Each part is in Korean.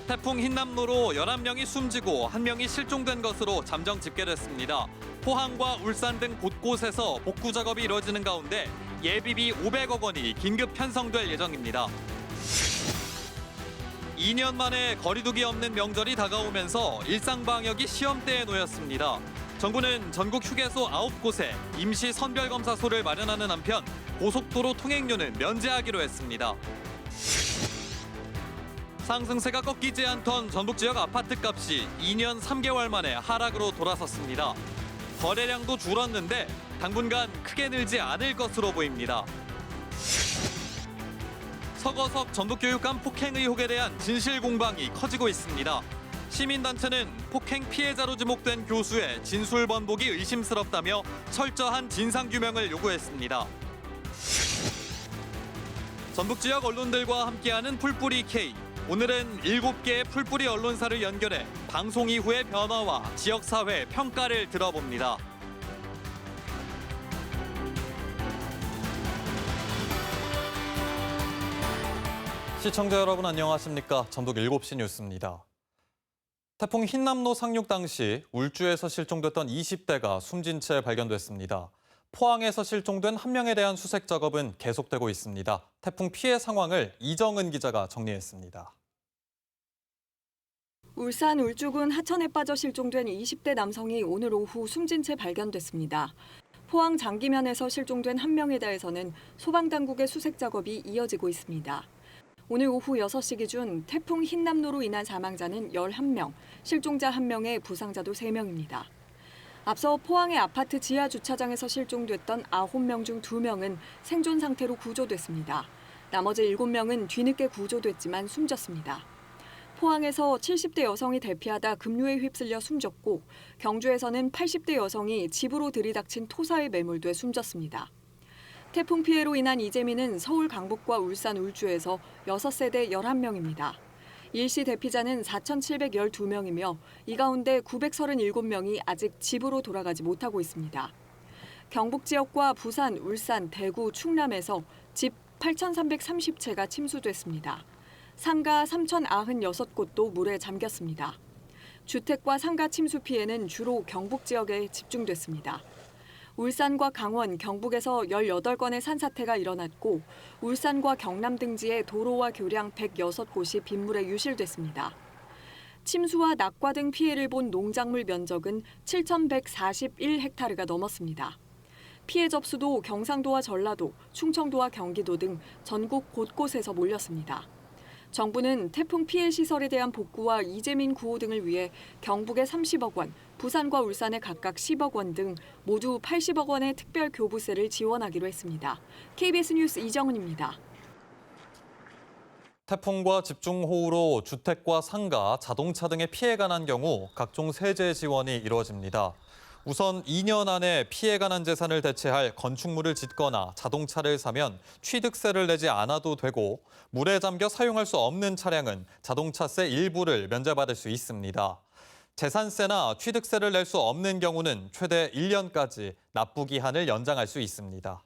태풍 흰남노로 11명이 숨지고 1명이 실종된 것으로 잠정 집계됐습니다. 포항과 울산 등 곳곳에서 복구 작업이 이루어지는 가운데 예비비 500억 원이 긴급 편성될 예정입니다. 2년 만에 거리두기 없는 명절이 다가오면서 일상방역이 시험대에 놓였습니다. 정부는 전국 휴게소 9곳에 임시 선별검사소를 마련하는 한편 고속도로 통행료는 면제하기로 했습니다. 상승세가 꺾이지 않던 전북 지역 아파트값이 2년 3개월 만에 하락으로 돌아섰습니다. 거래량도 줄었는데 당분간 크게 늘지 않을 것으로 보입니다. 서거석 전북교육감 폭행 의혹에 대한 진실 공방이 커지고 있습니다. 시민단체는 폭행 피해자로 지목된 교수의 진술 번복이 의심스럽다며 철저한 진상규명을 요구했습니다. 전북 지역 언론들과 함께하는 풀뿌리 K. 오늘은 7개의 풀뿌리 언론사를 연결해 방송 이후의 변화와 지역사회 평가를 들어봅니다. 시청자 여러분 안녕하십니까? 전북 7시 뉴스입니다. 태풍 흰남노 상륙 당시 울주에서 실종됐던 20대가 숨진 채 발견됐습니다. 포항에서 실종된 1명에 대한 수색 작업은 계속되고 있습니다. 태풍 피해 상황을 이정은 기자가 정리했습니다. 울산 울주군 하천에 빠져 실종된 20대 남성이 오늘 오후 숨진 채 발견됐습니다. 포항 장기면에서 실종된 1명에 대해서는 소방당국의 수색 작업이 이어지고 있습니다. 오늘 오후 6시 기준 태풍 흰남노로 인한 사망자는 11명, 실종자 1명에 부상자도 3명입니다. 앞서 포항의 아파트 지하 주차장에서 실종됐던 9명 중 2명은 생존 상태로 구조됐습니다. 나머지 7명은 뒤늦게 구조됐지만 숨졌습니다. 포항에서 70대 여성이 대피하다 급류에 휩쓸려 숨졌고 경주에서는 80대 여성이 집으로 들이닥친 토사에 매몰돼 숨졌습니다. 태풍 피해로 인한 이재민은 서울 강북과 울산 울주에서 6세대 11명입니다. 일시 대피자는 4,712명이며 이 가운데 937명이 아직 집으로 돌아가지 못하고 있습니다. 경북 지역과 부산, 울산, 대구, 충남에서 집 8,330채가 침수됐습니다. 상가 3,096곳도 물에 잠겼습니다. 주택과 상가 침수 피해는 주로 경북 지역에 집중됐습니다. 울산과 강원, 경북에서 18건의 산사태가 일어났고 울산과 경남 등지의 도로와 교량 106곳이 빗물에 유실됐습니다. 침수와 낙과 등 피해를 본 농작물 면적은 7,141헥타르가 넘었습니다. 피해 접수도 경상도와 전라도, 충청도와 경기도 등 전국 곳곳에서 몰렸습니다. 정부는 태풍 피해 시설에 대한 복구와 이재민 구호 등을 위해 경북에 30억 원, 부산과 울산에 각각 10억 원 등 모두 80억 원의 특별 교부세를 지원하기로 했습니다. KBS 뉴스 이정은입니다. 태풍과 집중호우로 주택과 상가, 자동차 등의 피해가 난 경우 각종 세제 지원이 이루어집니다. 우선 2년 안에 피해가 난 재산을 대체할 건축물을 짓거나 자동차를 사면 취득세를 내지 않아도 되고 물에 잠겨 사용할 수 없는 차량은 자동차세 일부를 면제받을 수 있습니다. 재산세나 취득세를 낼 수 없는 경우는 최대 1년까지 납부 기한을 연장할 수 있습니다.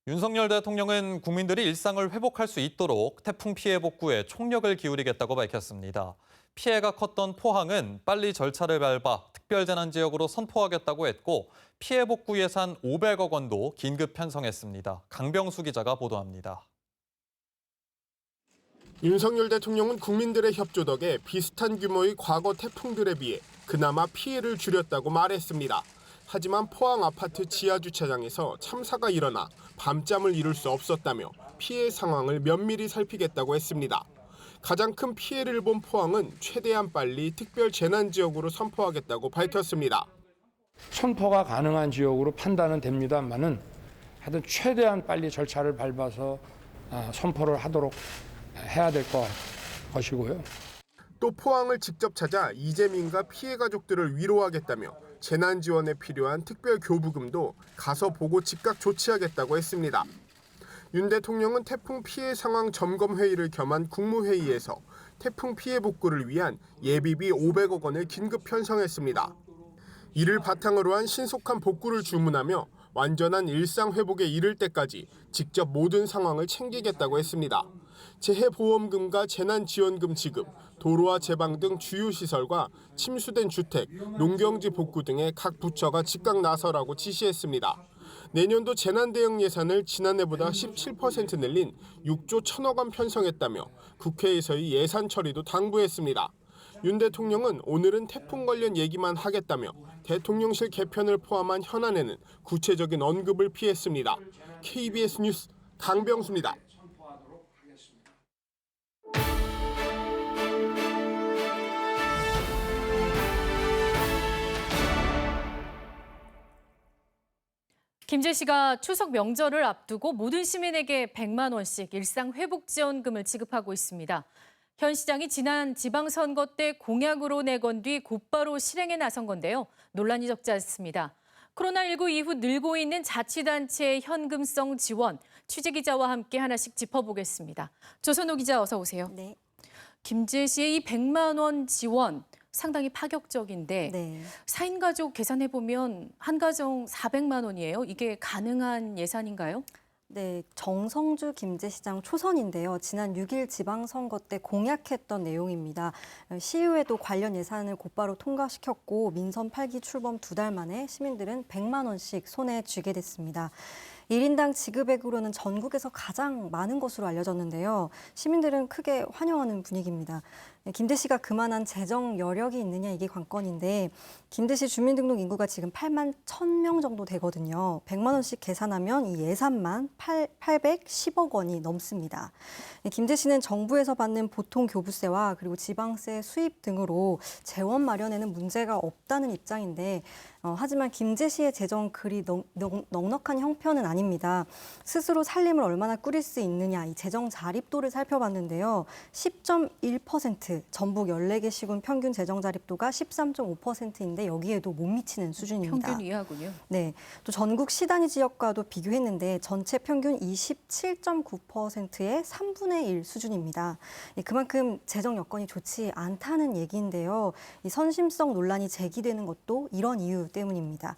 윤석열 대통령은 국민들이 일상을 회복할 수 있도록 태풍 피해 복구에 총력을 기울이겠다고 밝혔습니다. 피해가 컸던 포항은 빨리 절차를 밟아 특별재난지역으로 선포하겠다고 했고 피해 복구 예산 500억 원도 긴급 편성했습니다. 강병수 기자가 보도합니다. 윤석열 대통령은 국민들의 협조 덕에 비슷한 규모의 과거 태풍들에 비해 그나마 피해를 줄였다고 말했습니다. 하지만 포항 아파트 지하 주차장에서 참사가 일어나 밤잠을 이룰 수 없었다며 피해 상황을 면밀히 살피겠다고 했습니다. 가장 큰 피해를 본 포항은 최대한 빨리 특별 재난 지역으로 선포하겠다고 밝혔습니다. 선포가 가능한 지역으로 판단은 됩니다만은 하여튼 최대한 빨리 절차를 밟아서 선포를 하도록 해야 될 것이고요. 또 포항을 직접 찾아 이재민과 피해 가족들을 위로하겠다며 재난 지원에 필요한 특별 교부금도 가서 보고 즉각 조치하겠다고 했습니다. 윤 대통령은 태풍 피해 상황 점검 회의를 겸한 국무회의에서 태풍 피해 복구를 위한 예비비 500억 원을 긴급 편성했습니다. 이를 바탕으로 한 신속한 복구를 주문하며 완전한 일상 회복에 이를 때까지 직접 모든 상황을 챙기겠다고 했습니다. 재해보험금과 재난지원금 지급, 도로와 제방 등 주요 시설과 침수된 주택, 농경지 복구 등에 각 부처가 즉각 나서라고 지시했습니다. 내년도 재난대응 예산을 지난해보다 17% 늘린 6조 1천억 원 편성했다며 국회에서의 예산 처리도 당부했습니다. 윤 대통령은 오늘은 태풍 관련 얘기만 하겠다며 대통령실 개편을 포함한 현안에는 구체적인 언급을 피했습니다. KBS 뉴스 강병수입니다. 김재 씨가 추석 명절을 앞두고 모든 시민에게 100만 원씩 일상회복지원금을 지급하고 있습니다. 현 시장이 지난 지방선거 때 공약으로 내건 뒤 곧바로 실행에 나선 건데요. 논란이 적지 않습니다. 코로나19 이후 늘고 있는 자치단체의 현금성 지원, 취재기자와 함께 하나씩 짚어보겠습니다. 조선호 기자 어서 오세요. 네. 김재 씨의 이 100만 원 지원 상당히 파격적인데 네. 4인 가족 계산해보면 한 가정 400만 원이에요. 이게 가능한 예산인가요? 네, 정성주 김제시장 초선인데요. 지난 6일 지방선거 때 공약했던 내용입니다. 시의회도 관련 예산을 곧바로 통과시켰고 민선 8기 출범 2달 만에 시민들은 100만 원씩 손에 쥐게 됐습니다. 1인당 지급액으로는 전국에서 가장 많은 것으로 알려졌는데요. 시민들은 크게 환영하는 분위기입니다. 김제시가 그만한 재정 여력이 있느냐 이게 관건인데 김제시 주민등록 인구가 지금 8만 1,000명 정도 되거든요. 100만 원씩 계산하면 이 예산만 810억 원이 넘습니다. 김제시는 정부에서 받는 보통 교부세와 그리고 지방세 수입 등으로 재원 마련에는 문제가 없다는 입장인데 하지만 김제시의 재정 그리 넉넉한 형편은 아닙니다. 스스로 살림을 얼마나 꾸릴 수 있느냐 이 재정 자립도를 살펴봤는데요. 10.1%, 전북 14개 시군 평균 재정 자립도가 13.5%인데 여기에도 못 미치는 수준입니다. 평균 이하군요. 네, 또 전국 시단위 지역과도 비교했는데 전체 평균 27.9%의 3분의 1 수준입니다. 그만큼 재정 여건이 좋지 않다는 얘기인데요. 이 선심성 논란이 제기되는 것도 이런 이유 때문입니다.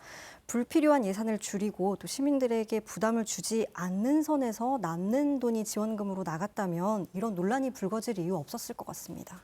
불필요한 예산을 줄이고 또 시민들에게 부담을 주지 않는 선에서 남는 돈이 지원금으로 나갔다면 이런 논란이 불거질 이유 없었을 것 같습니다.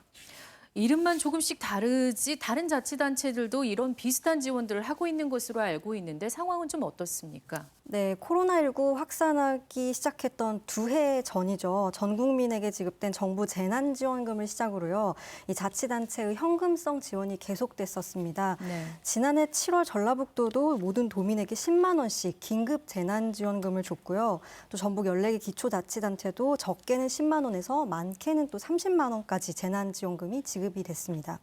이름만 조금씩 다르지 다른 자치단체들도 이런 비슷한 지원들을 하고 있는 것으로 알고 있는데 상황은 좀 어떻습니까? 네, 코로나19 확산하기 시작했던 2해 전이죠. 전 국민에게 지급된 정부 재난지원금을 시작으로요. 이 자치단체의 현금성 지원이 계속됐었습니다. 네. 지난해 7월 전라북도도 모든 도민에게 10만 원씩 긴급 재난지원금을 줬고요. 또 전북 14개 기초자치단체도 적게는 10만 원에서 많게는 또 30만 원까지 재난지원금이 지급이 됐습니다.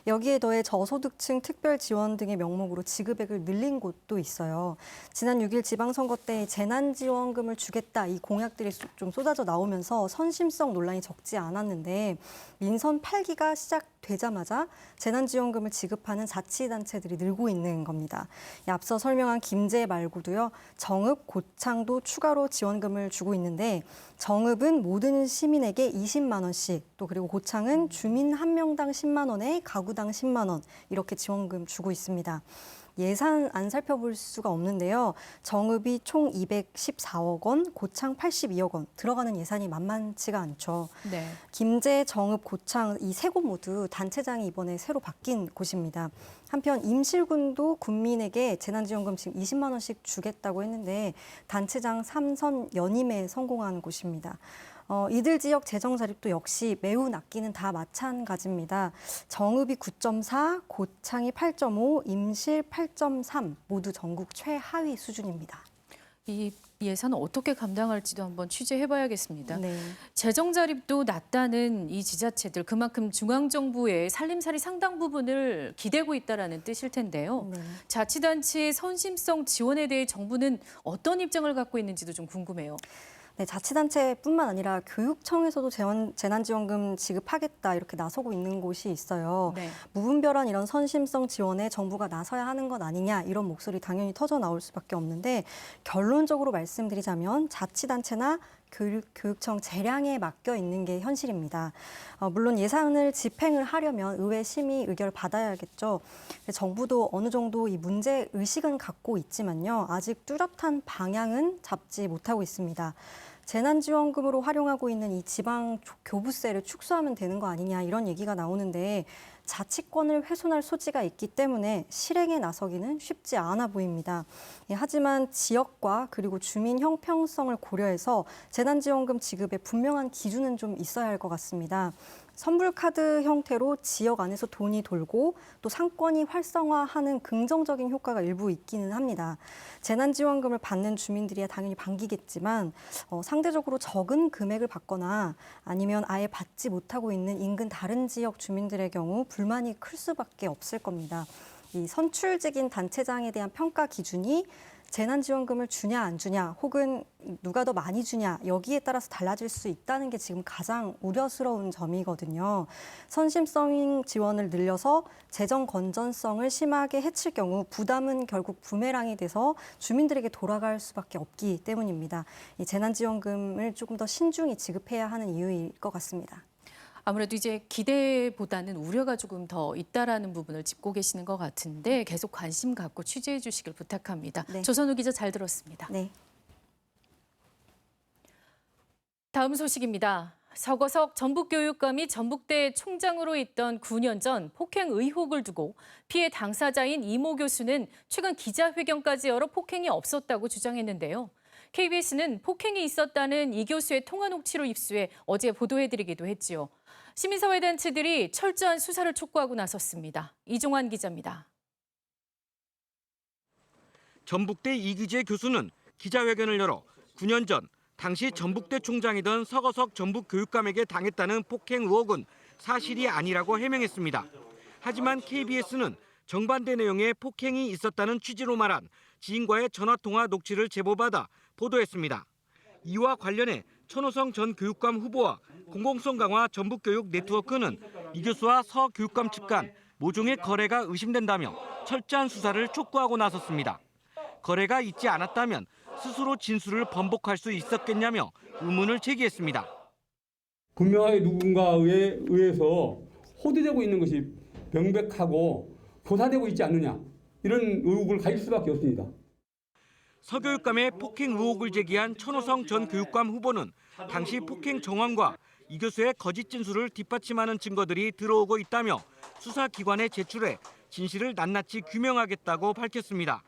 여기에 더해 저소득층 특별지원 등의 명목으로 지급액을 늘린 곳도 있어요. 지난 6일 지방선거 때 재난지원금을 주겠다 이 공약들이 좀 쏟아져 나오면서 선심성 논란이 적지 않았는데 민선 8기가 시작되자마자 재난지원금을 지급하는 자치단체들이 늘고 있는 겁니다. 앞서 설명한 김제 말고도요. 정읍, 고창도 추가로 지원금을 주고 있는데 정읍은 모든 시민에게 20만 원씩 또 그리고 고창은 주민 한 명당 10만 원에 가구당 10만 원 이렇게 지원금 주고 있습니다. 예산 안 살펴볼 수가 없는데요. 정읍이 총 214억 원, 고창 82억 원 들어가는 예산이 만만치가 않죠. 네. 김제, 정읍, 고창 이 세 곳 모두 단체장이 이번에 새로 바뀐 곳입니다. 한편 임실군도 군민에게 재난지원금 지금 20만 원씩 주겠다고 했는데 단체장 3선 연임에 성공한 곳입니다. 이들 지역 재정 자립도 역시 매우 낮기는 다 마찬가지입니다. 정읍이 9.4, 고창이 8.5, 임실 8.3 모두 전국 최하위 수준입니다. 이 예산을 어떻게 감당할지도 한번 취재해봐야겠습니다. 네. 재정 자립도 낮다는 이 지자체들 그만큼 중앙정부의 살림살이 상당 부분을 기대고 있다라는 뜻일 텐데요. 네. 자치단체의 선심성 지원에 대해 정부는 어떤 입장을 갖고 있는지도 좀 궁금해요. 네, 자치단체뿐만 아니라 교육청에서도 재난지원금 지급하겠다 이렇게 나서고 있는 곳이 있어요. 네. 무분별한 이런 선심성 지원에 정부가 나서야 하는 것 아니냐 이런 목소리 당연히 터져 나올 수밖에 없는데 결론적으로 말씀드리자면 자치단체나 교육청 재량에 맡겨 있는 게 현실입니다. 물론 예산을 집행을 하려면 의회 심의 의결 받아야겠죠. 정부도 어느 정도 이 문제 의식은 갖고 있지만요. 아직 뚜렷한 방향은 잡지 못하고 있습니다. 재난지원금으로 활용하고 있는 이 지방 교부세를 축소하면 되는 거 아니냐 이런 얘기가 나오는데 자치권을 훼손할 소지가 있기 때문에 실행에 나서기는 쉽지 않아 보입니다. 하지만 지역과 그리고 주민 형평성을 고려해서 재난지원금 지급에 분명한 기준은 좀 있어야 할 것 같습니다. 선불카드 형태로 지역 안에서 돈이 돌고 또 상권이 활성화하는 긍정적인 효과가 일부 있기는 합니다. 재난지원금을 받는 주민들이야 당연히 반기겠지만 상대적으로 적은 금액을 받거나 아니면 아예 받지 못하고 있는 인근 다른 지역 주민들의 경우 불만이 클 수밖에 없을 겁니다. 이 선출직인 단체장에 대한 평가 기준이 재난지원금을 주냐 안 주냐 혹은 누가 더 많이 주냐 여기에 따라서 달라질 수 있다는 게 지금 가장 우려스러운 점이거든요. 선심성 지원을 늘려서 재정 건전성을 심하게 해칠 경우 부담은 결국 부메랑이 돼서 주민들에게 돌아갈 수밖에 없기 때문입니다. 이 재난지원금을 조금 더 신중히 지급해야 하는 이유일 것 같습니다. 아무래도 이제 기대보다는 우려가 조금 더 있다라는 부분을 짚고 계시는 것 같은데 계속 관심 갖고 취재해 주시길 부탁합니다. 네. 조선우 기자 잘 들었습니다. 네. 다음 소식입니다. 서거석 전북교육감이 전북대 총장으로 있던 9년 전 폭행 의혹을 두고 피해 당사자인 이모 교수는 최근 기자회견까지 열어 폭행이 없었다고 주장했는데요. KBS는 폭행이 있었다는 이 교수의 통화 녹취로 입수해 어제 보도해드리기도 했지요. 시민사회단체들이 철저한 수사를 촉구하고 나섰습니다. 이종환 기자입니다. 전북대 이기재 교수는 기자회견을 열어 9년 전 당시 전북대 총장이던 서거석 전북교육감에게 당했다는 폭행 의혹은 사실이 아니라고 해명했습니다. 하지만 KBS는 정반대 내용의 폭행이 있었다는 취지로 말한 지인과의 전화통화 녹취를 제보받아 보도했습니다. 이와 관련해 천호성 전 교육감 후보와 공공성 강화 전북교육 네트워크는 이 교수와 서 교육감 측 간 모종의 거래가 의심된다며 철저한 수사를 촉구하고 나섰습니다. 거래가 있지 않았다면 스스로 진술을 번복할 수 있었겠냐며 의문을 제기했습니다. 분명하게 누군가에 의해서 호도되고 있는 것이 명백하고 교사되고 있지 않느냐 이런 의혹을 가질 수밖에 없습니다. 서 교육감의 폭행 의혹을 제기한 천호성 전 교육감 후보는 당시 폭행 정황과 이 교수의 거짓 진술을 뒷받침하는 증거들이 들어오고 있다며 수사기관에 제출해 진실을 낱낱이 규명하겠다고 밝혔습니다.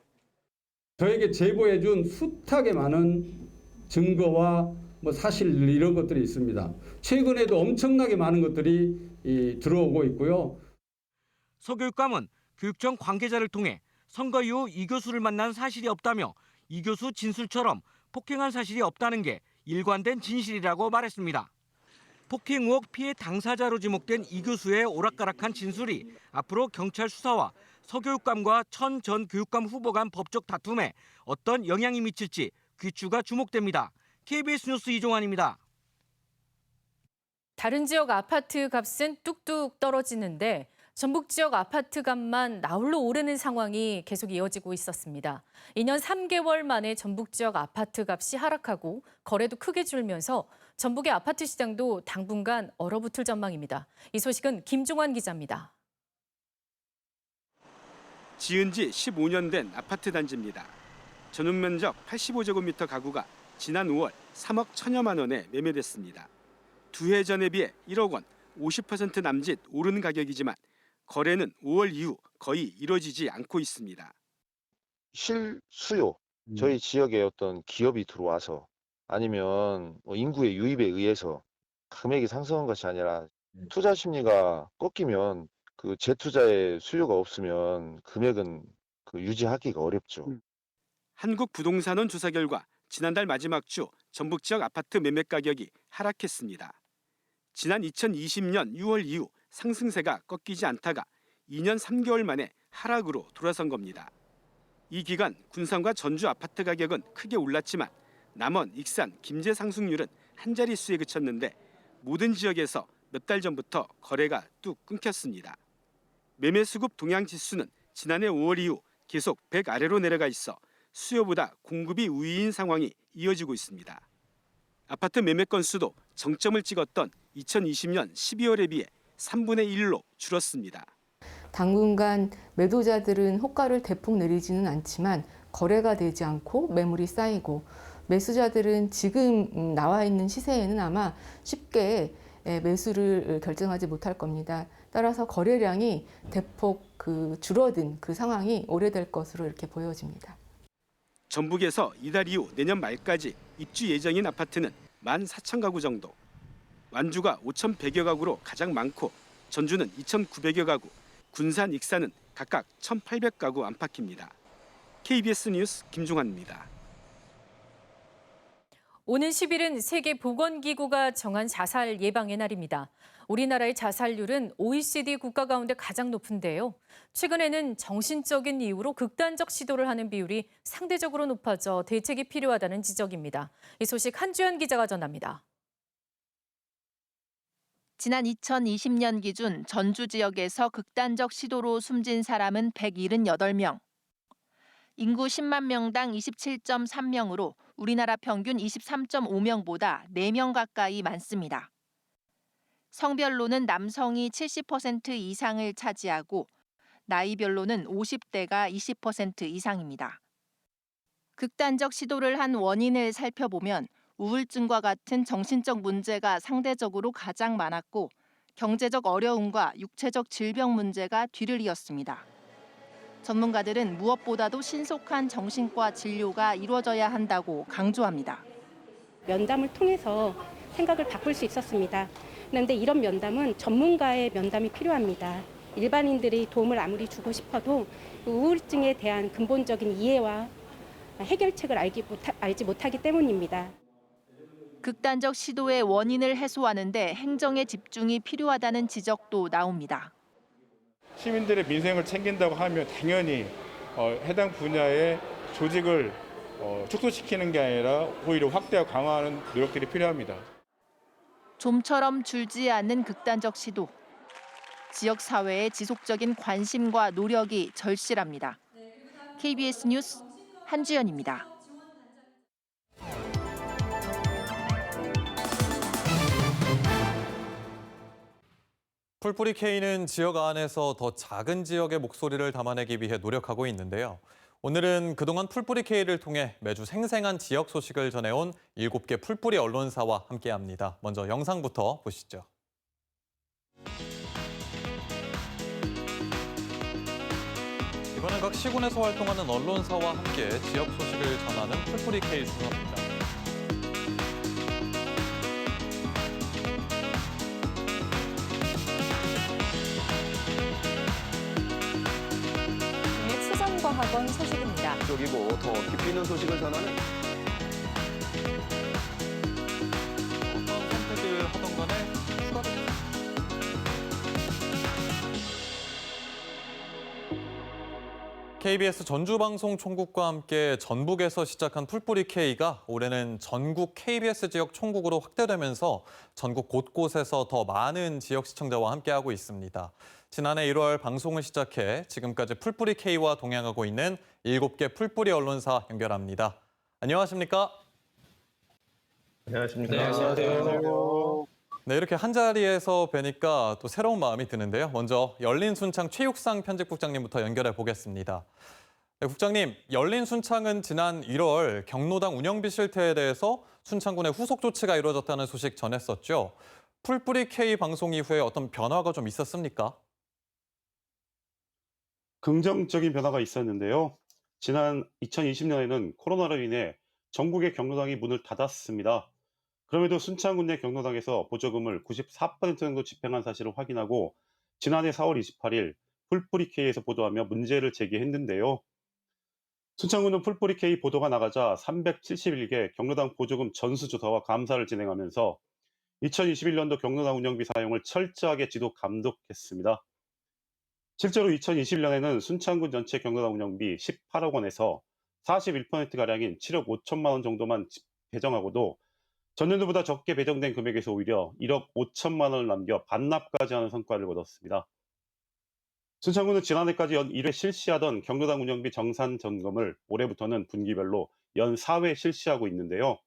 저에게 제보해준 숱하게 많은 증거와 사실 이런 것들이 있습니다. 최근에도 엄청나게 많은 것들이 들어오고 있고요. 서 교육감은 교육청 관계자를 통해 선거 이후 이 교수를 만난 사실이 없다며 이 교수 진술처럼 폭행한 사실이 없다는 게 일관된 진실이라고 말했습니다. 폭행 의혹 피해 당사자로 지목된 이 교수의 오락가락한 진술이 앞으로 경찰 수사와 서 교육감과 천 전 교육감 후보 간 법적 다툼에 어떤 영향이 미칠지 귀추가 주목됩니다. KBS 뉴스 이종환입니다. 다른 지역 아파트 값은 뚝뚝 떨어지는데 전북 지역 아파트 값만 나홀로 오르는 상황이 계속 이어지고 있었습니다. 2년 3개월 만에 전북 지역 아파트 값이 하락하고 거래도 크게 줄면서 전북의 아파트 시장도 당분간 얼어붙을 전망입니다. 이 소식은 김종환 기자입니다. 지은 지 15년 된 아파트 단지입니다. 전용 면적 85제곱미터 가구가 지난 5월 3억 1천여만 원에 매매됐습니다. 두 해 전에 비해 1억 원, 50% 남짓 오른 가격이지만 거래는 5월 이후 거의 이뤄지지 않고 있습니다. 실수요, 저희 지역에 어떤 기업이 들어와서 아니면 인구의 유입에 의해서 금액이 상승한 것이 아니라 투자 심리가 꺾이면 그 재투자의 수요가 없으면 금액은 유지하기가 어렵죠. 한국부동산원 조사 결과 지난달 마지막 주 전북 지역 아파트 매매 가격이 하락했습니다. 지난 2020년 6월 이후 상승세가 꺾이지 않다가 2년 3개월 만에 하락으로 돌아선 겁니다. 이 기간 군산과 전주 아파트 가격은 크게 올랐지만 남원, 익산, 김제 상승률은 한 자릿수에 그쳤는데 모든 지역에서 몇 달 전부터 거래가 뚝 끊겼습니다. 매매 수급 동향 지수는 지난해 5월 이후 계속 100 아래로 내려가 있어 수요보다 공급이 우위인 상황이 이어지고 있습니다. 아파트 매매 건수도 정점을 찍었던 2020년 12월에 비해 3분의 1로 줄었습니다. 당분간 매도자들은 호가를 대폭 내리지는 않지만 거래가 되지 않고 매물이 쌓이고 매수자들은 지금 나와 있는 시세에는 아마 쉽게 매수를 결정하지 못할 겁니다. 따라서 거래량이 대폭 줄어든 그 상황이 오래될 것으로 이렇게 보여집니다. 전북에서 이달 이후 내년 말까지 입주 예정인 아파트는 14,000가구 정도. 완주가 5,100여 가구로 가장 많고 전주는 2,900여 가구, 군산, 익산은 각각 1,800가구 안팎입니다. KBS 뉴스 김종환입니다. 오는 10일은 세계보건기구가 정한 자살 예방의 날입니다. 우리나라의 자살률은 OECD 국가 가운데 가장 높은데요. 최근에는 정신적인 이유로 극단적 시도를 하는 비율이 상대적으로 높아져 대책이 필요하다는 지적입니다. 이 소식 한주연 기자가 전합니다. 지난 2020년 기준 전주 지역에서 극단적 시도로 숨진 사람은 178명. 인구 10만 명당 27.3명으로 우리나라 평균 23.5명보다 4명 가까이 많습니다. 성별로는 남성이 70% 이상을 차지하고 나이별로는 50대가 20% 이상입니다. 극단적 시도를 한 원인을 살펴보면 우울증과 같은 정신적 문제가 상대적으로 가장 많았고 경제적 어려움과 육체적 질병 문제가 뒤를 이었습니다. 전문가들은 무엇보다도 신속한 정신과 진료가 이루어져야 한다고 강조합니다. 면담을 통해서 생각을 바꿀 수 있었습니다. 그런데 이런 면담은 전문가의 면담이 필요합니다. 일반인들이 도움을 아무리 주고 싶어도 우울증에 대한 근본적인 이해와 해결책을 알지 못하기 때문입니다. 극단적 시도의 원인을 해소하는 데 행정의 집중이 필요하다는 지적도 나옵니다. 시민들의 민생을 챙긴다고 하면 당연히 해당 분야의 조직을 축소시키는 게 아니라 오히려 확대하고 강화하는 노력들이 필요합니다. 좀처럼 줄지 않는 극단적 시도. 지역 사회의 지속적인 관심과 노력이 절실합니다. KBS 뉴스 한주연입니다. 풀뿌리 K는 지역 안에서 더 작은 지역의 목소리를 담아내기 위해 노력하고 있는데요. 오늘은 그동안 풀뿌리 K를 통해 매주 생생한 지역 소식을 전해온 7개 풀뿌리 언론사와 함께합니다. 먼저 영상부터 보시죠. 이번엔 각 시군에서 활동하는 언론사와 함께 지역 소식을 전하는 풀뿌리 K 수사입니다. 학원 소식입니다. 쪽이고 더 깊이 있는 소식을 전하는 어떤 선택을 하던 간에 추가됩니다. KBS 전주방송총국과 함께 전북에서 시작한 풀뿌리 K가 올해는 전국 KBS 지역 총국으로 확대되면서 전국 곳곳에서 더 많은 지역 시청자와 함께하고 있습니다. 지난해 1월 방송을 시작해 지금까지 풀뿌리 K와 동행하고 있는 7개 풀뿌리 언론사 연결합니다. 안녕하십니까? 안녕하십니까? 네, 안녕하세요. 네, 이렇게 한자리에서 뵈니까 또 새로운 마음이 드는데요. 먼저 열린순창 최육상 편집국장님부터 연결해 보겠습니다. 네, 국장님, 열린순창은 지난 1월 경로당 운영비 실태에 대해서 순창군의 후속 조치가 이루어졌다는 소식 전했었죠. 풀뿌리 K 방송 이후에 어떤 변화가 좀 있었습니까? 긍정적인 변화가 있었는데요. 지난 2020년에는 코로나로 인해 전국의 경로당이 문을 닫았습니다. 그럼에도 순창군 내 경로당에서 보조금을 94% 정도 집행한 사실을 확인하고 지난해 4월 28일 풀뿌리 K에서 보도하며 문제를 제기했는데요. 순창군은 풀뿌리 K 보도가 나가자 371개 경로당 보조금 전수조사와 감사를 진행하면서 2021년도 경로당 운영비 사용을 철저하게 지도 감독했습니다. 실제로 2021년에는 순창군 전체 경로당 운영비 18억 원에서 41%가량인 7억 5천만 원 정도만 배정하고도 전년도보다 적게 배정된 금액에서 오히려 1억 5천만 원을 남겨 반납까지 하는 성과를 거뒀습니다. 순창군은 지난해까지 연 1회 실시하던 경로당 운영비 정산 점검을 올해부터는 분기별로 연 4회 실시하고 있는데요.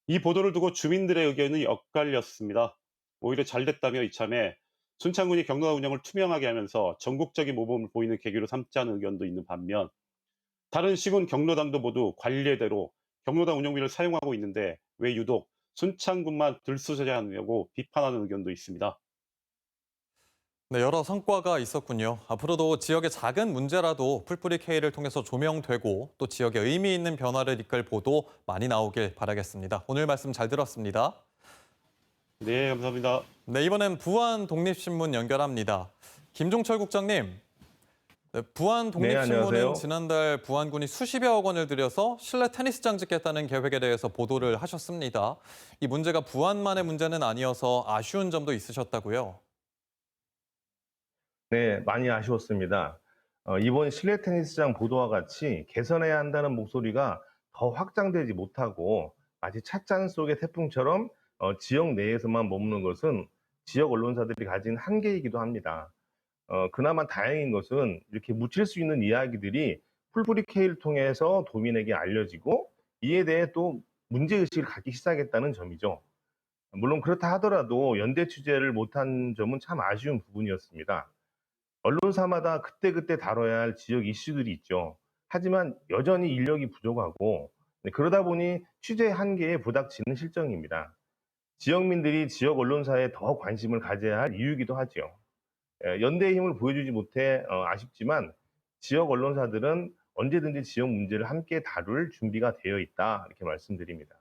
이 보도를 두고 주민들의 의견은 엇갈렸습니다. 오히려 잘됐다며 이참에 순창군이 경로당 운영을 투명하게 하면서 전국적인 모범을 보이는 계기로 삼자는 의견도 있는 반면 다른 시군 경로당도 모두 관례대로 경로당 운영비를 사용하고 있는데 왜 유독 순창군만 들쑤셔야 하느냐고 비판하는 의견도 있습니다. 네, 여러 성과가 있었군요. 앞으로도 지역의 작은 문제라도 풀뿌리 K를 통해서 조명되고 또 지역에 의미 있는 변화를 이끌 보도 많이 나오길 바라겠습니다. 오늘 말씀 잘 들었습니다. 네, 감사합니다. 네, 이번엔 부안 독립신문 연결합니다. 김종철 국장님, 네, 부안 독립신문은 안녕하세요. 지난달 부안군이 수십여억 원을 들여서 실내 테니스장 짓겠다는 계획에 대해서 보도를 하셨습니다. 이 문제가 부안만의 문제는 아니어서 아쉬운 점도 있으셨다고요? 네, 많이 아쉬웠습니다. 이번 실내 테니스장 보도와 같이 개선해야 한다는 목소리가 더 확장되지 못하고 마치 찻잔 속의 태풍처럼 지역 내에서만 머무는 것은 지역 언론사들이 가진 한계이기도 합니다. 그나마 다행인 것은 이렇게 묻힐 수 있는 이야기들이 풀뿌리 K를 통해서 도민에게 알려지고 이에 대해 또 문제의식을 갖기 시작했다는 점이죠. 물론 그렇다 하더라도 연대 취재를 못한 점은 참 아쉬운 부분이었습니다. 언론사마다 그때그때 다뤄야 할 지역 이슈들이 있죠. 하지만 여전히 인력이 부족하고 그러다 보니 취재 한계에 부닥치는 실정입니다. 지역민들이 지역 언론사에 더 관심을 가져야 할 이유이기도 하죠. 연대의 힘을 보여주지 못해 아쉽지만 지역 언론사들은 언제든지 지역 문제를 함께 다룰 준비가 되어 있다 이렇게 말씀드립니다.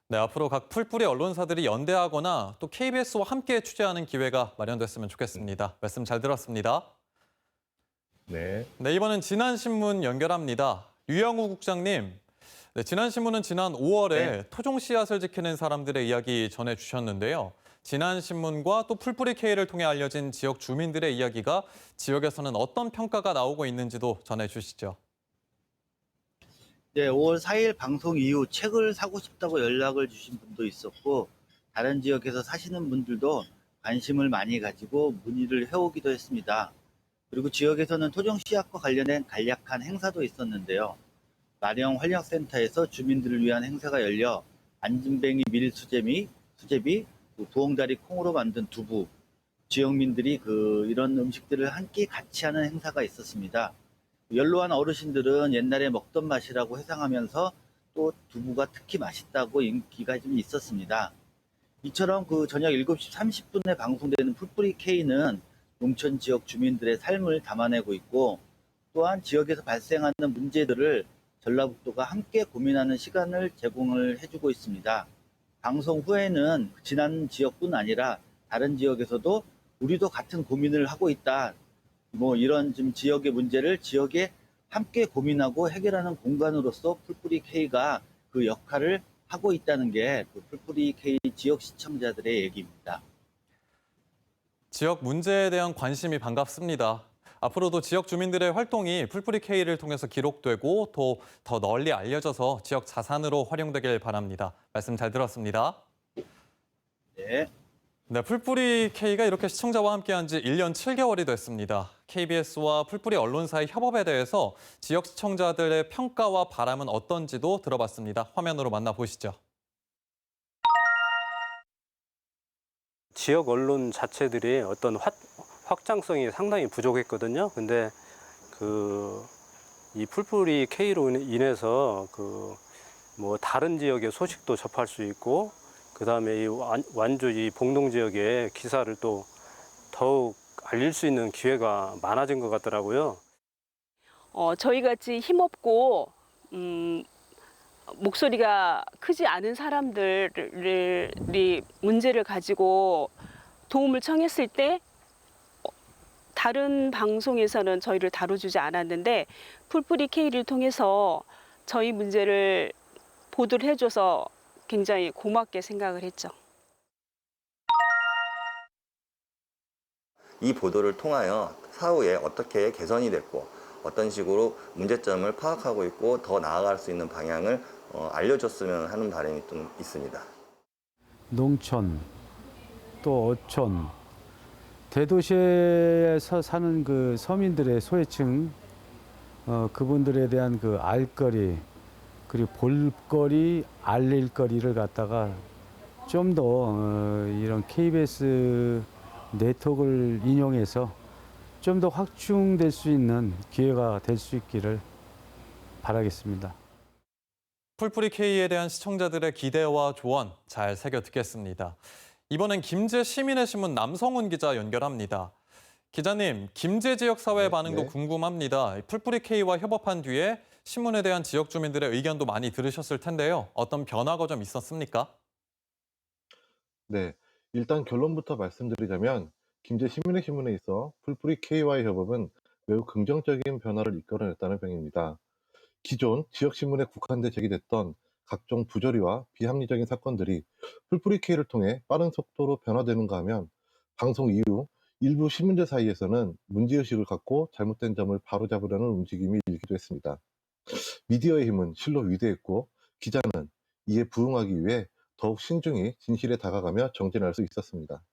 네, 앞으로 각 풀뿌리 언론사들이 연대하거나 또 KBS와 함께 취재하는 기회가 마련됐으면 좋겠습니다. 말씀 잘 들었습니다. 네. 네, 이번엔 진안신문 연결합니다. 유영우 국장님, 네, 진안신문은 지난 5월에 토종 씨앗을 지키는 사람들의 이야기 전해주셨는데요. 진안신문과 또 풀뿌리 K를 통해 알려진 지역 주민들의 이야기가 지역에서는 어떤 평가가 나오고 있는지도 전해주시죠. 네, 5월 4일 방송 이후 책을 사고 싶다고 연락을 주신 분도 있었고 다른 지역에서 사시는 분들도 관심을 많이 가지고 문의를 해오기도 했습니다. 그리고 지역에서는 토종 씨앗과 관련된 간략한 행사도 있었는데요. 마령 활력센터에서 주민들을 위한 행사가 열려 안진뱅이 밀 수제비, 부엉다리 콩으로 만든 두부, 지역민들이 이런 음식들을 한 끼 같이 하는 행사가 있었습니다. 연로한 어르신들은 옛날에 먹던 맛이라고 회상하면서 또 두부가 특히 맛있다고 인기가 좀 있었습니다. 이처럼 저녁 7시 30분에 방송되는 풀뿌리 K는 농촌 지역 주민들의 삶을 담아내고 있고 또한 지역에서 발생하는 문제들을 전라북도가 함께 고민하는 시간을 제공을 해주고 있습니다. 방송 후에는 지난 지역뿐 아니라 다른 지역에서도 우리도 같은 고민을 하고 있다. 이런 좀 지역의 문제를 지역에 함께 고민하고 해결하는 공간으로서 풀뿌리 K가 그 역할을 하고 있다는 게 풀뿌리 K 지역 시청자들의 얘기입니다. 지역 문제에 대한 관심이 반갑습니다. 앞으로도 지역 주민들의 활동이 풀뿌리 K를 통해서 기록되고 또 더 널리 알려져서 지역 자산으로 활용되길 바랍니다. 말씀 잘 들었습니다. 네. 네, 풀뿌리 K가 이렇게 시청자와 함께한 지 1년 7개월이 됐습니다. KBS와 풀뿌리 언론사의 협업에 대해서 지역 시청자들의 평가와 바람은 어떤지도 들어봤습니다. 화면으로 만나보시죠. 지역 언론 자체들이 어떤 확장성이 상당히 부족했거든요. 근데 이 풀뿌리 K로 인해서 다른 지역의 소식도 접할 수 있고 그다음에 이 완주 이 봉동 지역의 기사를 또 더욱 알릴 수 있는 기회가 많아진 것 같더라고요. 저희같이 힘없고 목소리가 크지 않은 사람들이 문제를 가지고 도움을 청했을 때 다른 방송에서는 저희를 다뤄주지 않았는데 풀뿌리 K를 통해서 저희 문제를 보도를 해줘서 굉장히 고맙게 생각을 했죠. 이 보도를 통하여 사후에 어떻게 개선이 됐고 어떤 식으로 문제점을 파악하고 있고 더 나아갈 수 있는 방향을 알려줬으면 하는 바람이 좀 있습니다. 농촌, 또 어촌, 대도시에서 사는 그 서민들의 소외층, 그분들에 대한 그 알거리, 그리고 볼거리, 알릴 거리를 갖다가 좀 더 이런 KBS 네트워크를 인용해서 좀 더 확충될 수 있는 기회가 될 수 있기를 바라겠습니다. 풀뿌리 K에 대한 시청자들의 기대와 조언 잘 새겨 듣겠습니다. 이번엔 김제 시민의 신문 남성훈 기자 연결합니다. 기자님, 김제 지역 사회의 반응도 궁금합니다. 풀뿌리 K와 협업한 뒤에 신문에 대한 지역 주민들의 의견도 많이 들으셨을 텐데요. 어떤 변화가 좀 있었습니까? 네, 일단 결론부터 말씀드리자면 김제 시민의 신문에 있어 풀뿌리 K와의 협업은 매우 긍정적인 변화를 이끌어냈다는 평입니다. 기존 지역 신문에 국한돼 제기됐던 각종 부조리와 비합리적인 사건들이 풀뿌리 K를 통해 빠른 속도로 변화되는가 하면 방송 이후 일부 시민들 사이에서는 문제의식을 갖고 잘못된 점을 바로잡으려는 움직임이 일기도 했습니다. 미디어의 힘은 실로 위대했고 기자는 이에 부응하기 위해 더욱 신중히 진실에 다가가며 정진할 수 있었습니다.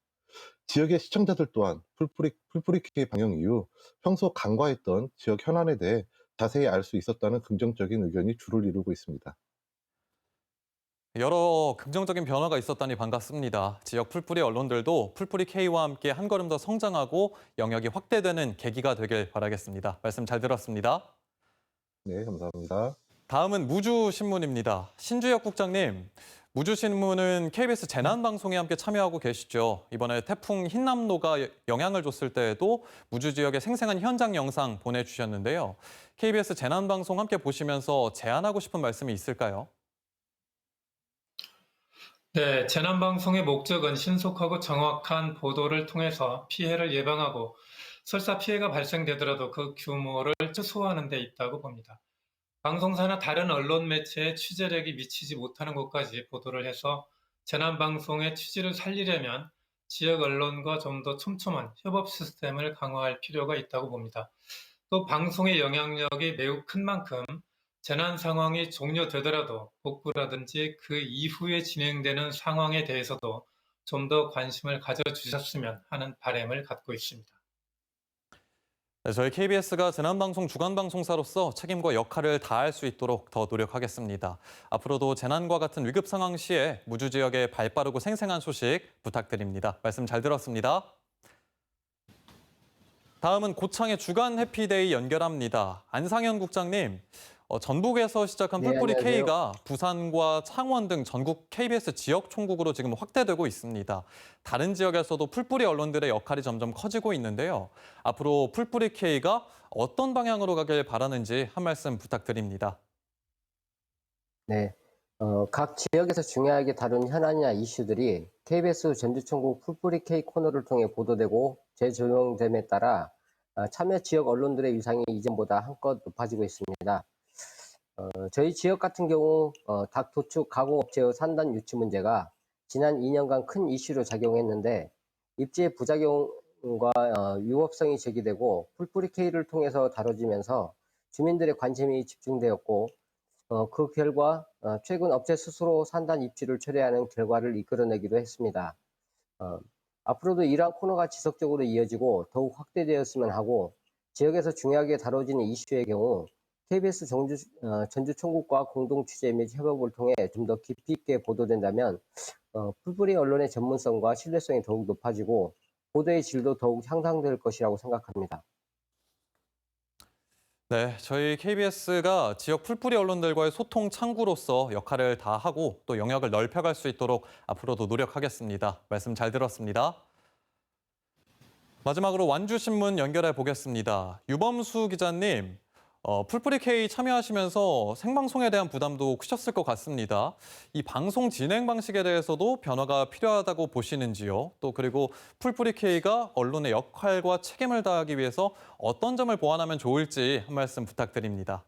지역의 시청자들 또한 풀뿌리 K 방영 이후 평소 간과했던 지역 현안에 대해 자세히 알 수 있었다는 긍정적인 의견이 주를 이루고 있습니다. 여러 긍정적인 변화가 있었다니 반갑습니다. 지역 풀뿌리 언론들도 풀뿌리 K와 함께 한 걸음 더 성장하고 영역이 확대되는 계기가 되길 바라겠습니다. 말씀 잘 들었습니다. 네, 감사합니다. 다음은 무주신문입니다. 신주혁 국장님, 무주신문은 KBS 재난방송에 함께 참여하고 계시죠. 이번에 태풍 흰남노가 영향을 줬을 때에도 무주 지역의 생생한 현장 영상 보내주셨는데요. KBS 재난방송 함께 보시면서 제안하고 싶은 말씀이 있을까요? 네, 재난방송의 목적은 신속하고 정확한 보도를 통해서 피해를 예방하고 설사 피해가 발생되더라도 그 규모를 최소화하는 데 있다고 봅니다. 방송사나 다른 언론 매체의 취재력이 미치지 못하는 곳까지 보도를 해서 재난방송의 취지를 살리려면 지역 언론과 좀 더 촘촘한 협업 시스템을 강화할 필요가 있다고 봅니다. 또 방송의 영향력이 매우 큰 만큼 재난 상황이 종료되더라도 복구라든지 그 이후에 진행되는 상황에 대해서도 좀 더 관심을 가져주셨으면 하는 바람을 갖고 있습니다. 네, 저희 KBS가 재난방송 주간방송사로서 책임과 역할을 다할 수 있도록 더 노력하겠습니다. 앞으로도 재난과 같은 위급 상황 시에 무주 지역의 발빠르고 생생한 소식 부탁드립니다. 말씀 잘 들었습니다. 다음은 고창의 주간 해피데이 연결합니다. 안상현 국장님, 전북에서 시작한 풀뿌리 K가 부산과 창원 등 전국 KBS 지역 총국으로 지금 확대되고 있습니다. 다른 지역에서도 풀뿌리 언론들의 역할이 점점 커지고 있는데요. 앞으로 풀뿌리 K가 어떤 방향으로 가길 바라는지 한 말씀 부탁드립니다. 네, 각 지역에서 중요하게 다룬 현안이나 이슈들이 KBS 전주총국 풀뿌리 K 코너를 통해 보도되고 재조명됨에 따라 참여 지역 언론들의 위상이 이전보다 한껏 높아지고 있습니다. 저희 지역 같은 경우 닭 도축 가공업체의 산단 유치 문제가 지난 2년간 큰 이슈로 작용했는데 입지의 부작용과 위법성이 제기되고 풀뿌리 K를 통해서 다뤄지면서 주민들의 관심이 집중되었고 그 결과 최근 업체 스스로 산단 입지를 철회하는 결과를 이끌어내기도 했습니다. 앞으로도 이러한 코너가 지속적으로 이어지고 더욱 확대되었으면 하고 지역에서 중요하게 다뤄지는 이슈의 경우 KBS 전주 총국과 공동 취재 및 협업을 통해 좀 더 깊이 있게 보도된다면 풀뿌리 언론의 전문성과 신뢰성이 더욱 높아지고 보도의 질도 더욱 향상될 것이라고 생각합니다. 네, 저희 KBS가 지역 풀뿌리 언론들과의 소통 창구로서 역할을 다하고 또 영역을 넓혀갈 수 있도록 앞으로도 노력하겠습니다. 말씀 잘 들었습니다. 마지막으로 완주신문 연결해 보겠습니다. 유범수 기자님, 풀뿌리 K 참여하시면서 생방송에 대한 부담도 크셨을 것 같습니다. 이 방송 진행 방식에 대해서도 변화가 필요하다고 보시는지요? 또 그리고 풀뿌리 K가 언론의 역할과 책임을 다하기 위해서 어떤 점을 보완하면 좋을지 한 말씀 부탁드립니다.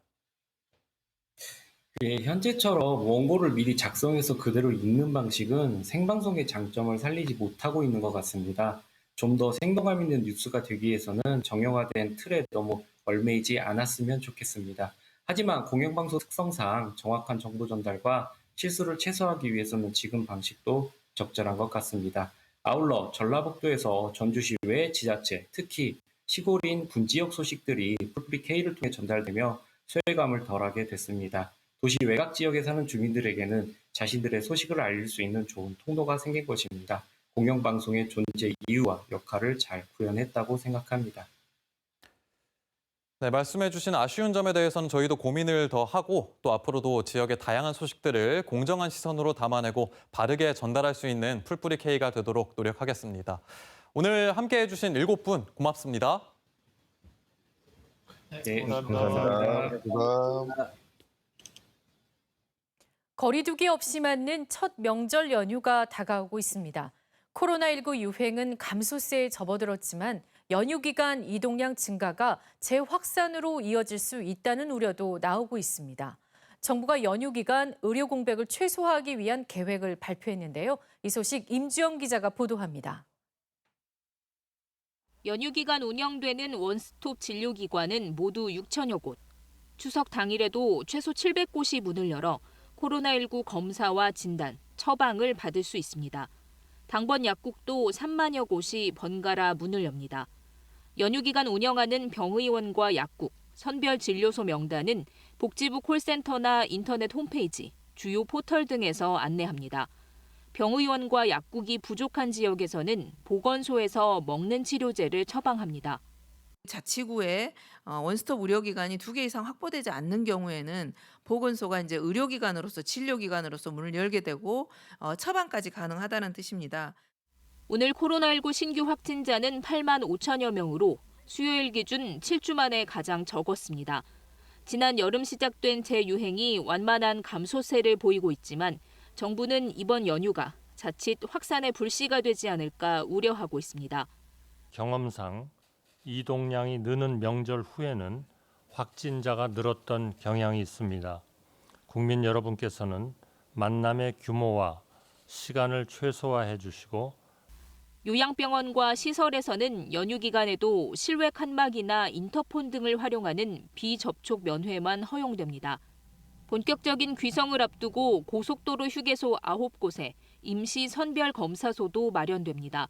현재처럼 원고를 미리 작성해서 그대로 읽는 방식은 생방송의 장점을 살리지 못하고 있는 것 같습니다. 좀 더 생동감 있는 뉴스가 되기 위해서는 정형화된 틀에 너무 얽매이지 않았으면 좋겠습니다. 하지만 공영방송 특성상 정확한 정보 전달과 실수를 최소화하기 위해서는 지금 방식도 적절한 것 같습니다. 아울러 전라북도에서 전주시 외 지자체, 특히 시골인 군지역 소식들이 풀뿌리 K를 통해 전달되며 소외감을 덜하게 됐습니다. 도시 외곽 지역에 사는 주민들에게는 자신들의 소식을 알릴 수 있는 좋은 통로가 생긴 것입니다. 공영방송의 존재 이유와 역할을 잘 구현했다고 생각합니다. 네, 말씀해주신 아쉬운 점에 대해서는 저희도 고민을 더 하고 또 앞으로도 지역의 다양한 소식들을 공정한 시선으로 담아내고 바르게 전달할 수 있는 풀뿌리 K가 되도록 노력하겠습니다. 오늘 함께해 주신 7분 고맙습니다. 네, 감사합니다. 거리두기 없이 맞는 첫 명절 연휴가 다가오고 있습니다. 코로나19 유행은 감소세에 접어들었지만 연휴 기간 이동량 증가가 재확산으로 이어질 수 있다는 우려도 나오고 있습니다. 정부가 연휴 기간 의료 공백을 최소화하기 위한 계획을 발표했는데요. 이 소식 임주영 기자가 보도합니다. 연휴 기간 운영되는 원스톱 진료기관은 모두 6천여 곳. 추석 당일에도 최소 700곳이 문을 열어 코로나19 검사와 진단, 처방을 받을 수 있습니다. 당번 약국도 3만여 곳이 번갈아 문을 엽니다. 연휴 기간 운영하는 병의원과 약국, 선별진료소 명단은 복지부 콜센터나 인터넷 홈페이지, 주요 포털 등에서 안내합니다. 병의원과 약국이 부족한 지역에서는 보건소에서 먹는 치료제를 처방합니다. 자치구에 원스톱 의료기관이 2개 이상 확보되지 않는 경우에는 보건소가 이제 의료기관으로서 진료기관으로서 문을 열게 되고 처방까지 가능하다는 뜻입니다. 오늘 코로나19 신규 확진자는 8만 5천여 명으로 수요일 기준 7주 만에 가장 적었습니다. 지난 여름 시작된 재유행이 완만한 감소세를 보이고 있지만 정부는 이번 연휴가 자칫 확산의 불씨가 되지 않을까 우려하고 있습니다. 경험상 이동량이 느는 명절 후에는 확진자가 늘었던 경향이 있습니다. 국민 여러분께서는 만남의 규모와 시간을 최소화해 주시고 요양병원과 시설에서는 연휴 기간에도 실외 칸막이나 인터폰 등을 활용하는 비접촉 면회만 허용됩니다. 본격적인 귀성을 앞두고 고속도로 휴게소 9곳에 임시 선별 검사소도 마련됩니다.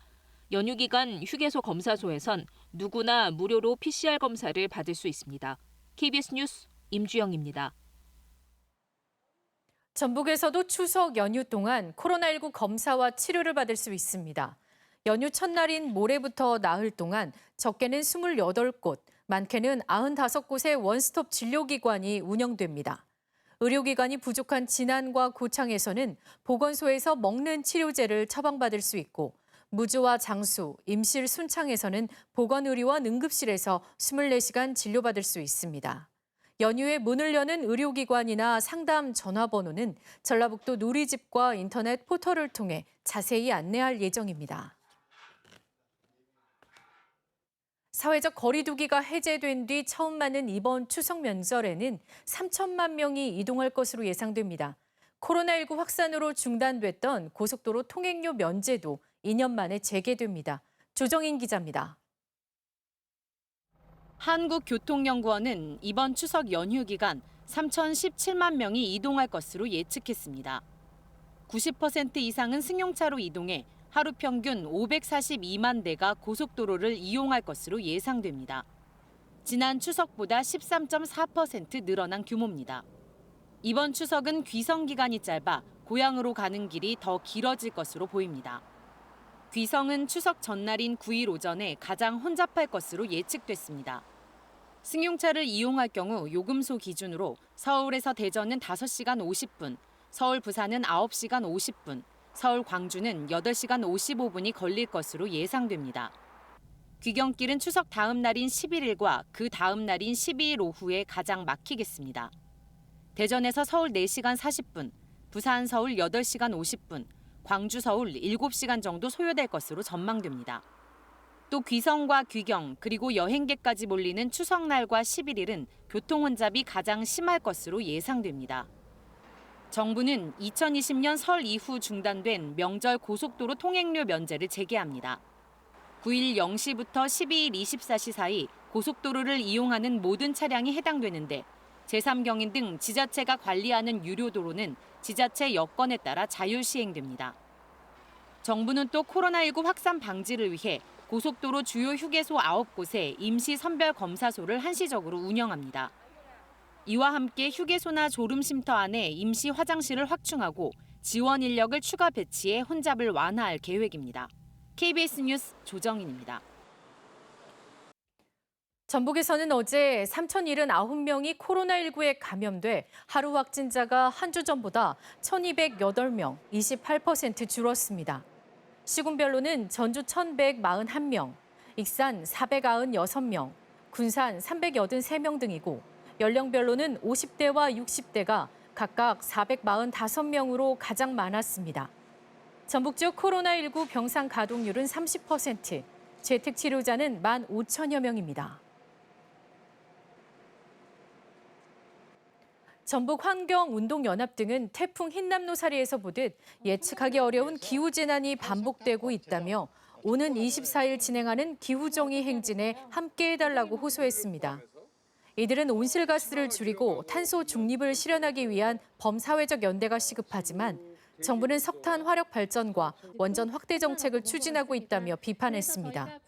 연휴 기간 휴게소 검사소에선 누구나 무료로 PCR 검사를 받을 수 있습니다. KBS 뉴스 임주영입니다. 전북에서도 추석 연휴 동안 코로나19 검사와 치료를 받을 수 있습니다. 연휴 첫날인 모레부터 나흘 동안 적게는 28곳, 많게는 95곳의 원스톱 진료기관이 운영됩니다. 의료기관이 부족한 진안과 고창에서는 보건소에서 먹는 치료제를 처방받을 수 있고 무주와 장수, 임실 순창에서는 보건의료원 응급실에서 24시간 진료받을 수 있습니다. 연휴에 문을 여는 의료기관이나 상담 전화번호는 전라북도 누리집과 인터넷 포털을 통해 자세히 안내할 예정입니다. 사회적 거리두기가 해제된 뒤 처음 맞는 이번 추석 명절에는 3천만 명이 이동할 것으로 예상됩니다. 코로나19 확산으로 중단됐던 고속도로 통행료 면제도 2년 만에 재개됩니다. 조정인 기자입니다. 한국교통연구원은 이번 추석 연휴 기간 3,017만 명이 이동할 것으로 예측했습니다. 90% 이상은 승용차로 이동해 하루 평균 542만 대가 고속도로를 이용할 것으로 예상됩니다. 지난 추석보다 13.4% 늘어난 규모입니다. 이번 추석은 귀성 기간이 짧아 고향으로 가는 길이 더 길어질 것으로 보입니다. 귀성은 추석 전날인 9일 오전에 가장 혼잡할 것으로 예측됐습니다. 승용차를 이용할 경우 요금소 기준으로 서울에서 대전은 5시간 50분, 서울 부산은 9시간 50분, 서울 광주는 8시간 55분이 걸릴 것으로 예상됩니다. 귀경길은 추석 다음 날인 11일과 그 다음 날인 12일 오후에 가장 막히겠습니다. 대전에서 서울 4시간 40분, 부산 서울 8시간 50분, 광주 서울 7시간 정도 소요될 것으로 전망됩니다. 또 귀성과 귀경 그리고 여행객까지 몰리는 추석날과 11일은 교통 혼잡이 가장 심할 것으로 예상됩니다. 정부는 2020년 설 이후 중단된 명절 고속도로 통행료 면제를 재개합니다. 9일 0시부터 12일 24시 사이 고속도로를 이용하는 모든 차량이 해당되는데 제3경인 등 지자체가 관리하는 유료도로는 지자체 여건에 따라 자율 시행됩니다. 정부는 또 코로나19 확산 방지를 위해 고속도로 주요 휴게소 9곳에 임시 선별 검사소를 한시적으로 운영합니다. 이와 함께 휴게소나 졸음쉼터 안에 임시 화장실을 확충하고 지원 인력을 추가 배치해 혼잡을 완화할 계획입니다. KBS 뉴스 조정인입니다. 전북에서는 어제 3,079명이 코로나19에 감염돼 하루 확진자가 한 주 전보다 1,208명, 28% 줄었습니다. 시군별로는 전주 1,141명, 익산 496명, 군산 383명 등이고 연령별로는 50대와 60대가 각각 445명으로 가장 많았습니다. 전북 쪽 코로나19 병상 가동률은 30%, 재택 치료자는 15,000여 명입니다. 전북환경운동연합 등은 태풍 흰남노사리에서 보듯 예측하기 어려운 기후재난이 반복되고 있다며 오는 24일 진행하는 기후정의 행진에 함께해달라고 호소했습니다. 이들은 온실가스를 줄이고 탄소 중립을 실현하기 위한 범사회적 연대가 시급하지만 정부는 석탄 화력 발전과 원전 확대 정책을 추진하고 있다며 비판했습니다.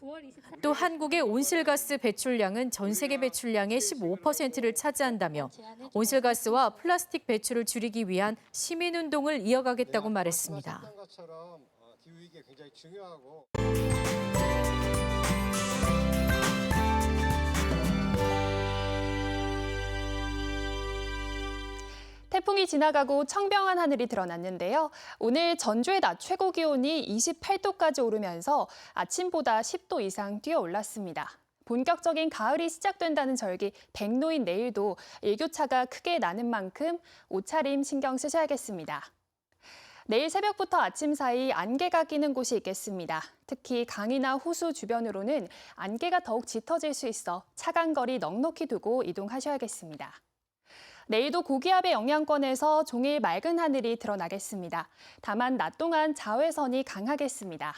또 한국의 온실가스 배출량은 전 세계 배출량의 15%를 차지한다며 온실가스와 플라스틱 배출을 줄이기 위한 시민운동을 이어가겠다고 말했습니다. 태풍이 지나가고 청명한 하늘이 드러났는데요. 오늘 전주의 낮 최고 기온이 28도까지 오르면서 아침보다 10도 이상 뛰어올랐습니다. 본격적인 가을이 시작된다는 절기 백로인 내일도 일교차가 크게 나는 만큼 옷차림 신경 쓰셔야겠습니다. 내일 새벽부터 아침 사이 안개가 끼는 곳이 있겠습니다. 특히 강이나 호수 주변으로는 안개가 더욱 짙어질 수 있어 차간 거리 넉넉히 두고 이동하셔야겠습니다. 내일도 고기압의 영향권에서 종일 맑은 하늘이 드러나겠습니다. 다만 낮 동안 자외선이 강하겠습니다.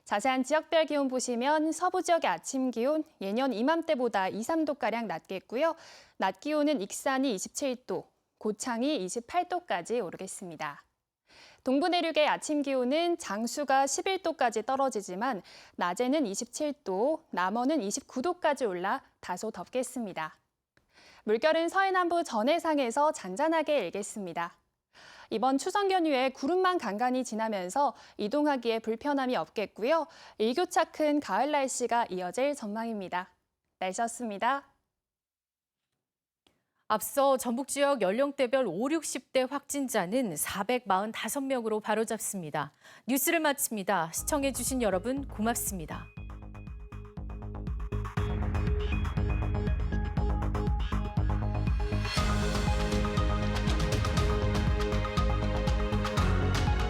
자세한 지역별 기온 보시면 서부 지역의 아침 기온 예년 이맘때보다 2, 3도가량 낮겠고요. 낮 기온은 익산이 27도, 고창이 28도까지 오르겠습니다. 동부 내륙의 아침 기온은 장수가 11도까지 떨어지지만 낮에는 27도, 남원은 29도까지 올라 다소 덥겠습니다. 물결은 서해남부 전해상에서 잔잔하게 일겠습니다. 이번 추석 연휴에 구름만 간간히 지나면서 이동하기에 불편함이 없겠고요. 일교차 큰 가을 날씨가 이어질 전망입니다. 날씨였습니다. 앞서 전북 지역 연령대별 5, 60대 확진자는 445명으로 바로잡습니다. 뉴스를 마칩니다. 시청해주신 여러분 고맙습니다.